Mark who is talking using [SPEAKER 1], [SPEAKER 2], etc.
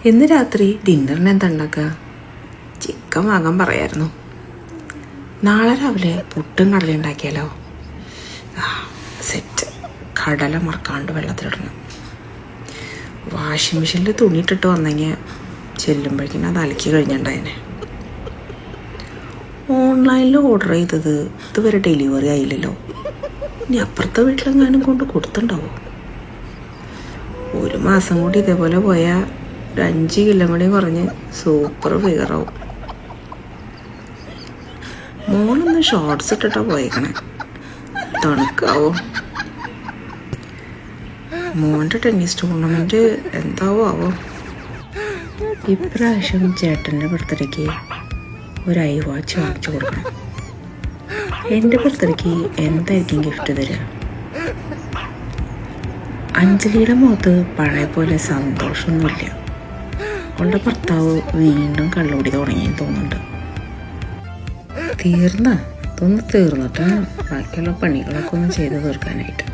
[SPEAKER 1] ഇന്ന് രാത്രി ഡിന്നറിന് എന്താ ഉണ്ടാക്കുക? ചിക്കൻ വാങ്ങാൻ പറയായിരുന്നു. നാളെ രാവിലെ പുട്ടും കടല ഉണ്ടാക്കിയാലോ? സെറ്റ്. കടല മറക്കാണ്ട് വെള്ളത്തിലിടണം. വാഷിംഗ് മെഷീനിൽ തുണിയിട്ടിട്ട് വന്നെങ്കിൽ ചെല്ലുമ്പോഴേക്കും അത് അലക്കി കഴിഞ്ഞിട്ടുണ്ടായേനെ. ഓൺലൈനിൽ ഓർഡർ ചെയ്തത് ഇതുവരെ ഡെലിവറി ആയില്ലല്ലോ. ഇനി അപ്പുറത്തെ വീട്ടിലെങ്ങാനും കൊണ്ട് കൊടുത്തുണ്ടാവോ? ഒരു മാസം കൂടി ഇതേപോലെ പോയാൽ 5 കിലോ കൂടി കുറഞ്ഞ് സൂപ്പർ ഫിഗറാവും. മോളൊന്ന് ഷോർട്സ് ഇട്ടിട്ടാ പോയേക്കണേ. തണുക്കാവോ? മോൻ്റെ ടെന്നീസ് ടൂർണമെൻറ്റ് എന്താവോ ആവോ? ഇപ്രാവശ്യം ചേട്ടൻ്റെ ബർത്ത്ഡേക്ക് ഒരു iWatch വാങ്ങിച്ചു കൊടുക്കണം. എൻ്റെ ബർത്ത്ഡേക്ക് എന്തായിരിക്കും ഗിഫ്റ്റ് തരിക? അഞ്ജലിയുടെ മുഖത്ത് പഴയ പോലെ സന്തോഷമൊന്നുമില്ല. അവളുടെ ഭർത്താവ് വീണ്ടും കള്ളുകൂടി തുടങ്ങിയെന്ന് തോന്നുന്നുണ്ട്. ഇതൊന്ന് തീർന്നിട്ടാണ് ബാക്കിയുള്ള പണികളൊക്കെ ഒന്ന് ചെയ്ത് തീർക്കാനായിട്ട്.